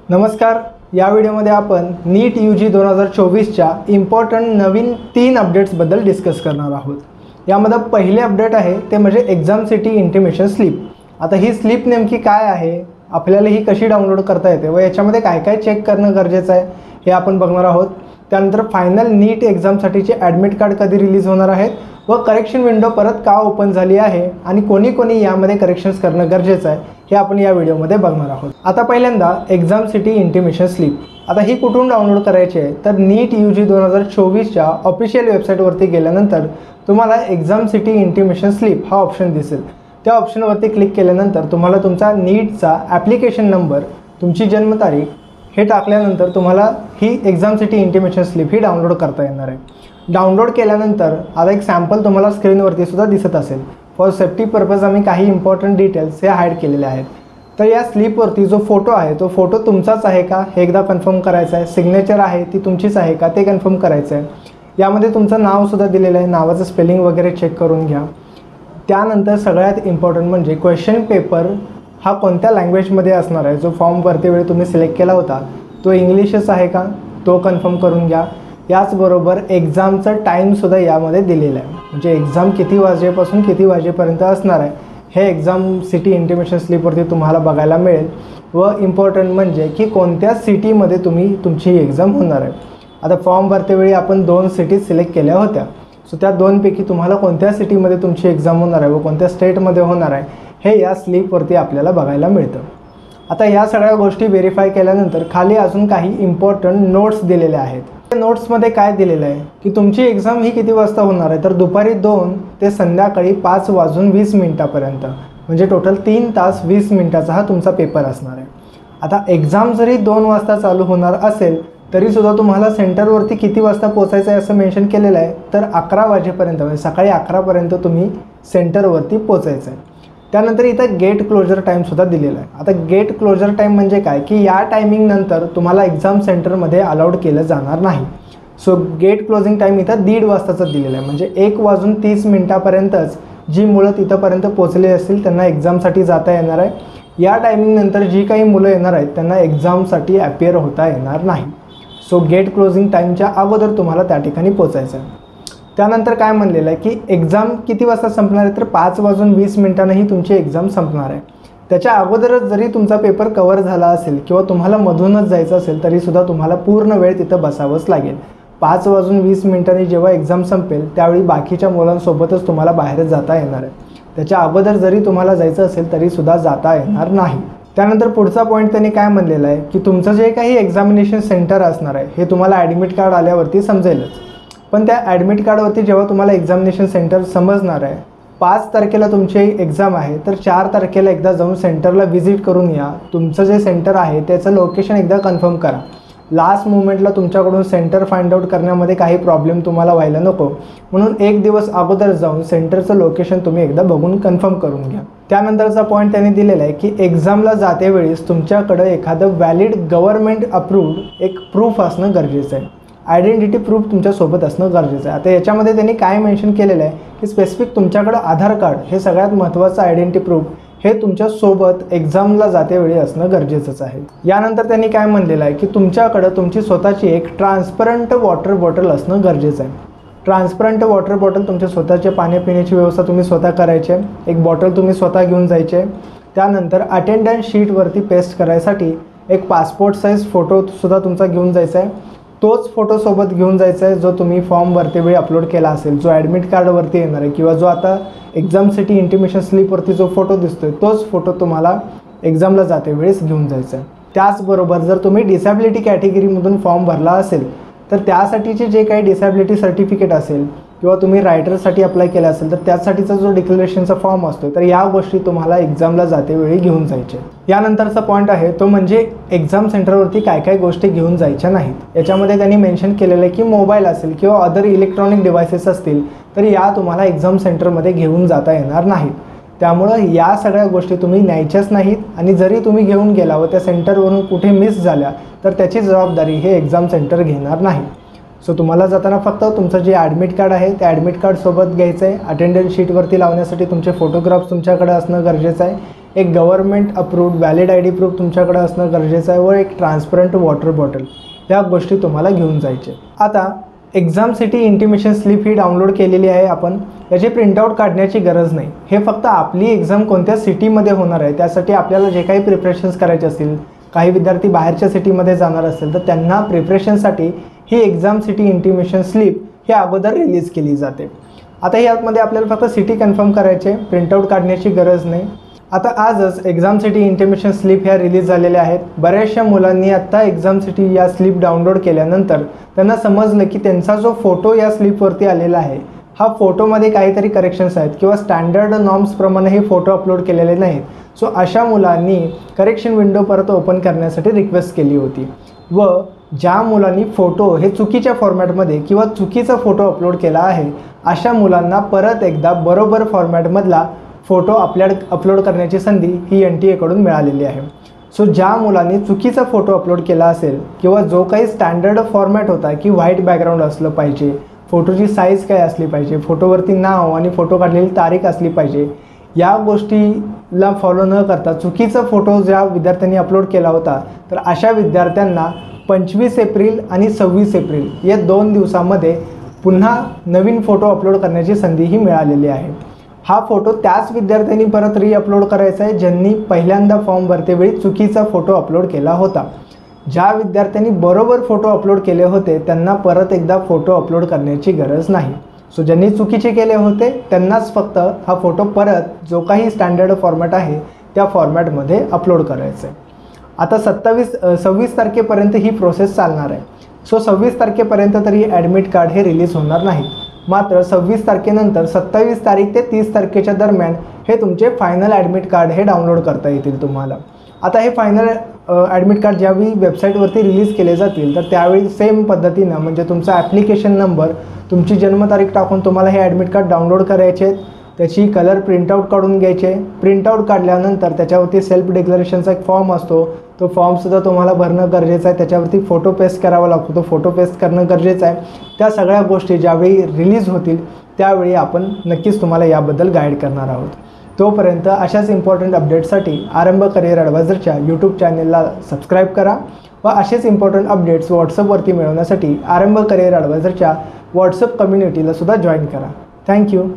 नमस्कार. या व्हिडिओमध्ये आपण नीट UG 2024च्या इम्पॉर्टंट नवीन 3 अपडेट्सबद्दल डिस्कस करणार आहोत. यामध्ये पहिले अपडेट आहे ते म्हणजे एक्झाम सिटी इंटिमेशन स्लिप. आता ही स्लिप नेमकी काय आहे, आपल्याला ही कशी डाउनलोड करता येते व याच्यामध्ये काय काय चेक करणं गरजेचं आहे हे आपण बघणार आहोत. त्यानंतर फायनल नीट एक्झामसाठीचे ॲडमिट कार्ड कधी रिलीज होणार आहेत व करेक्शन विंडो परत का ओपन झाली आहे आणि कोणी कोणी यामध्ये करेक्शन्स करणं गरजेचं आहे हे आपण या व्हिडिओमध्ये बघणार आहोत. आता पहिल्यांदा एक्झाम सिटी इंटिमेशन स्लिप. आता ही कुठून डाउनलोड करायची आहे तर नीट UG 2024च्या ऑफिशियल वेबसाईटवरती गेल्यानंतर तुम्हाला एक्झाम सिटी इंटिमेशन स्लिप हा ऑप्शन दिसेल. त्या ऑप्शनवरती क्लिक केल्यानंतर तुम्हाला तुमचा नीटचा ॲप्लिकेशन नंबर, तुमची जन्मतारीख हे टाकल्यानंतर तुम्हाला ही एक्झाम सिटी इंटिमेशन स्लिप ही डाउनलोड करता येणार आहे. डाउनलोड केल्यानंतर आता एक सॅम्पल तुम्हाला स्क्रीनवरती सुद्धा दिसत असेल. फॉर सेफ्टी पर्पज आम्ही काही इम्पॉर्टंट डिटेल्स हे हाईड केलेले आहेत. तर या स्लिपवरती जो फोटो आहे तो फोटो तुमचाच आहे का हे एकदा कन्फर्म करायचं आहे. सिग्नेचर आहे ती तुमचीच आहे का ते कन्फर्म करायचं आहे. यामध्ये तुमचं नावसुद्धा दिलेलं आहे, नावाचं स्पेलिंग वगैरे चेक करून घ्या. त्यानंतर सगळ्यात इम्पॉर्टंट म्हणजे क्वेश्चन पेपर हा कोणत्या लँग्वेजमध्ये असणार आहे. जो फॉर्म भरते वेळी तुम्ही सिलेक्ट केला होता तो इंग्लिशच आहे का तो कन्फर्म करून घ्या. याचबरोबर एक्झामचं टाईमसुद्धा यामध्ये दिलेलं आहे, म्हणजे एक्झाम किती वाजेपासून किती वाजेपर्यंत असणार आहे हे एक्झाम सिटी इंटिमेशन स्लिपवरती तुम्हाला बघायला मिळेल. व इम्पॉर्टंट म्हणजे की कोणत्या सिटीमध्ये तुमची एक्झाम होणार आहे. आता फॉर्म भरतेवेळी आपण 2 सिटीज सिलेक्ट केल्या होत्या. सो त्या 2पैकी तुम्हाला कोणत्या सिटीमध्ये तुमची एक्झाम होणार आहे व कोणत्या स्टेटमध्ये होणार आहे हे या स्लिपवरती आपल्याला बघायला मिळतं. आता ह्या सगळ्या गोष्टी व्हेरीफाय केल्यानंतर खाली अजून काही इम्पॉर्टंट नोट्स दिलेल्या आहेत. त्या नोट्समध्ये काय दिलेलं आहे की तुमची एक्झाम ही किती वाजता होणार आहे तर दुपारी 2 ते संध्याकाळी 5:20 म्हणजे टोटल 3 तास 20 मिनिटाचा हा तुमचा पेपर असणार आहे. आता एक्झाम जरी 2 वाजता चालू होणार असेल तरीसुद्धा तुम्हाला सेंटरवरती किती वाजता पोचायचं आहे असं मेन्शन केलेलं आहे. तर 11 वाजेपर्यंत म्हणजे सकाळी 11पर्यंत तुम्ही सेंटरवरती पोचायचं आहे. त्यानंतर इथं गेट क्लोजर टाईमसुद्धा दिलेला आहे. आता गेट क्लोजर टाईम म्हणजे काय की या टायमिंगनंतर तुम्हाला एक्झाम सेंटरमध्ये अलाउड केलं जाणार नाही. सो गेट क्लोजिंग टाईम इथं 1:30 वाजताचा दिलेला आहे, म्हणजे 1:30 जी मुलं तिथंपर्यंत पोचले असतील त्यांना एक्झामसाठी जाता येणार आहे. या टायमिंगनंतर जी काही मुलं येणार आहेत त्यांना एक्झामसाठी ॲपियर होता येणार नाही. सो गेट क्लोजिंग टाईमच्या अगोदर तुम्हाला त्या ठिकाणी पोचायचं आहे. त्यानंतर काय म्हणलेलं आहे की एक्झाम किती वाजता संपणार आहे तर 5:20 तुमची एक्झाम संपणार आहे. त्याच्या अगोदरच जरी तुमचा पेपर कवर झाला असेल किंवा तुम्हाला मधूनच जायचं असेल तरीसुद्धा तुम्हाला पूर्ण वेळ तिथं बसावंच लागेल. 5:20 जेव्हा एक्झाम संपेल त्यावेळी बाकीच्या मुलांसोबतच तुम्हाला बाहेर जाता येणार आहे. त्याच्या अगोदर जरी तुम्हाला जायचं असेल तरीसुद्धा जाता येणार नाही. त्यानंतर पुढचा पॉईंट त्यांनी काय म्हणलेला आहे की तुमचं जे काही एक्झामिनेशन सेंटर असणार आहे हे तुम्हाला ॲडमिट कार्ड आल्यावरती समजेलच. पण त्या ॲडमिट कार्डवरती जेव्हा तुम्हाला एक्झामिनेशन सेंटर समजणार आहे, 5 तारखेला तुमची एक्झाम आहे तर 4 तारखेला एकदा जाऊन सेंटरला व्हिजिट करून या. तुमचं जे सेंटर आहे त्याचं लोकेशन एकदा कन्फर्म करा. लास्ट मोमेंटला तुमच्याकडून सेंटर फाइंड आउट करण्यामध्ये काही प्रॉब्लेम तुम्हाला व्हायला नको म्हणून 1 दिवस अगोदर जाऊन सेंटरचं लोकेशन तुम्ही एकदा बघून कन्फर्म करून घ्या. त्यानंतरचा पॉईंट त्यांनी दिलेला आहे की एक्झामला जातेवेळेस तुमच्याकडं एखादं व्हॅलिड गव्हर्नमेंट अप्रूव्ड एक प्रूफ असणं गरजेचं आहे. आयडेंटिटी प्रूफ तुमच्यासोबत असणं गरजेचं आहे. आता याच्यामध्ये त्यांनी काय मेन्शन केलेलं आहे की स्पेसिफिक तुमच्याकडं आधार कार्ड हे सगळ्यात महत्त्वाचं आयडेंटिटी प्रूफ हे तुमच्यासोबत एक्झामला जातेवेळी असणं गरजेचंच आहे. यानंतर त्यांनी काय म्हणलेलं आहे की तुमच्याकडं तुमची स्वतःची एक ट्रान्सपरंट वॉटर बॉटल असणं गरजेचं आहे. ट्रान्सपरंट वॉटर बॉटल तुमच्या स्वतःच्या पाण्यापिण्याची व्यवस्था तुम्ही स्वतः करायची आहे. एक बॉटल तुम्ही स्वतः घेऊन जायची आहे. त्यानंतर अटेंडन्स शीटवरती पेस्ट करायसाठी एक पासपोर्ट साईज फोटोसुद्धा तुमचा घेऊन जायचा आहे. तोच फोटो सोबत घेऊन जायचा आहे जो तुम्ही फॉर्म भरतेवेळी अपलोड केला असेल, जो ॲडमिट कार्डवरती येणार आहे किंवा जो आता एक्झाम सिटी इंटिमेशन स्लिपवरती जो फोटो दिसतोय तोच फोटो तुम्हाला एक्झामला जातेवेळेस घेऊन जायचा आहे. त्याचबरोबर जर तुम्ही डिसॅबिलिटी कॅटेगरीमधून फॉर्म भरला असेल तर त्यासाठीचे जे काही डिसॅबिलिटी सर्टिफिकेट असेल किंवा तुम्ही रायटरसाठी अप्लाय केला असेल तर त्यासाठीचा जो डिक्लेरेशनचा फॉर्म असतो तर या गोष्टी तुम्हाला एक्झामला जातेवेळी घेऊन जायचे. यानंतरचा पॉईंट आहे तो म्हणजे एक्झाम सेंटरवरती काय काय गोष्टी घेऊन जायच्या नाहीत. याच्यामध्ये त्यांनी मेन्शन केलेलं आहे की मोबाईल असेल किंवा अदर इलेक्ट्रॉनिक डिव्हायसेस असतील तर या तुम्हाला एक्झाम सेंटरमध्ये घेऊन जाता येणार नाहीत. त्यामुळं या सगळ्या गोष्टी तुम्ही न्यायच्याच नाहीत आणि जरी तुम्ही घेऊन गेला व त्या सेंटरवरून कुठे मिस झाल्या तर त्याची जबाबदारी हे एक्झाम सेंटर घेणार नाही. सो तुम्हाला जाताना फक्त तुमचं जे ॲडमिट कार्ड आहे ते ॲडमिट कार्ड सोबत घ्यायचं आहे. अटेंडन्स शीटवरती लावण्यासाठी तुमचे फोटोग्राफ्स तुमच्याकडे असणं गरजेचं आहे. एक government approved valid ID proof तुमच्याकडे असणं गरजेचं आहे व एक ट्रान्सपरंट वॉटर बॉटल, या गोष्टी तुम्हाला घेऊन जायचे. आता एक्झाम सिटी इंटिमेशन स्लिप ही डाउनलोड केलेली आहे आपण. याची प्रिंटआउट काढण्याची गरज नाही. हे फक्त आपली एक्झाम कोणत्या सिटीमध्ये होणार आहे त्यासाठी आपल्याला जे काही प्रिपरेशन्स करायचे असतील, काही विद्यार्थी बाहेरच्या सिटीमध्ये जाणार असेल तर त्यांना प्रिपरेशनसाठी ही एक्झाम सिटी इंटिमेशन स्लिप ही अगोदर रिलीज केली जाते. आता यामध्ये आपल्याला फक्त सिटी कन्फर्म करायचे, प्रिंटआउट काढण्याची गरज नाही. आता आजच एक्झाम सिटी इंटिमेशन स्लिप ह्या रिलीज झालेल्या आहेत. बऱ्याचशा मुलांनी आत्ता एक्झाम सिटी या स्लिप डाउनलोड केल्यानंतर त्यांना समजलं की त्यांचा जो फोटो या स्लिपवरती आलेला आहे हा फोटोमध्ये काहीतरी करेक्शन्स आहेत किंवा स्टँडर्ड नॉर्म्सप्रमाणे हे फोटो अपलोड केलेले नाहीत. सो अशा मुलांनी करेक्शन विंडो परत ओपन करण्यासाठी रिक्वेस्ट केली होती व ज्या मुलांनी फोटो हे चुकीच्या फॉर्मॅटमध्ये किंवा चुकीचा फोटो अपलोड केला आहे अशा मुलांना परत एकदा बरोबर फॉर्मॅटमधला फोटो अपलोड करण्याची संधी ही NTA कडून मिळालेली आहे. सो ज्या मुलांनी चुकीचा फोटो अपलोड केला असेल किंवा जो काही स्टँडर्ड फॉर्मॅट होता की व्हाईट बॅकग्राऊंड असलं पाहिजे, फोटोची साईज काय असली पाहिजे, फोटोवरती नाव आणि फोटो काढलेली तारीख असली पाहिजे, या गोष्टीला फॉलो न करता चुकीचा फोटो ज्या विद्यार्थ्यांनी अपलोड केला होता तर अशा विद्यार्थ्यांना 25 एप्रिल आणि 26 एप्रिल या 2 दिवसामध्ये पुन्हा नवीन फोटो अपलोड करण्याची संधी ही मिळालेली आहे. हा फोटो त्याच विद्यार्थ्यांनी परत अपलोड करायचा आहे ज्यांनी पहिल्यांदा फॉर्म भरतेवेळी चुकीचा फोटो अपलोड केला होता. ज्या विद्यार्थ्यांनी बरोबर फोटो अपलोड केले होते त्यांना परत एकदा फोटो अपलोड करण्याची गरज नाही. सो ज्यांनी चुकीचे केले होते त्यांनाच फक्त हा फोटो परत जो काही स्टँडर्ड फॉर्मॅट आहे त्या फॉर्मॅटमध्ये अपलोड करायचं आहे. आता 26 तारखेपर्यंत ही प्रोसेस चालणार आहे. सो 26 तारखेपर्यंत तरी ॲडमिट कार्ड हे रिलीज होणार नाहीत. मात्र 26 तारखेनंतर 27 तारीख ते 30 तारखेच्या दरम्यान हे तुमचे फायनल ॲडमिट कार्ड हे डाउनलोड करता येतील तुम्हाला. आता हे फायनल ॲडमिट कार्ड ज्यावेळी वेबसाईटवरती रिलीज केले जातील तर त्यावेळी सेम पद्धतीनं म्हणजे तुमचा ॲप्लिकेशन नंबर, तुमची जन्मतारीख टाकून तुम्हाला हे ॲडमिट कार्ड डाउनलोड करायचे, त्याची कलर प्रिंटआउट काढून घ्यायचे. प्रिंटआउट काढल्यानंतर त्याच्यावरती सेल्फ डिक्लेरेशनचा एक फॉर्म असतो, तो फॉर्मसुद्धा तुम्हाला भरणं गरजेचं आहे. त्याच्यावरती फोटो पेस्ट करावा लागतो, तो फोटो पेस्ट करणं गरजेचं आहे. त्या सगळ्या गोष्टी ज्यावेळी रिलीज होतील त्यावेळी आपण नक्कीच तुम्हाला याबद्दल गाईड करणार आहोत. तोपर्यंत अशाच इम्पॉर्टंट अपडेट्ससाठी आरंभ करिअर ॲडवायझरच्या यूट्यूब चॅनलला सबस्क्राईब करा व असेच इम्पॉर्टंट अपडेट्स व्हॉट्सअपवरती मिळवण्यासाठी आरंभ करिअर ॲडवायझरच्या व्हॉट्सअप कम्युनिटीला सुद्धा जॉईन करा. थँक्यू.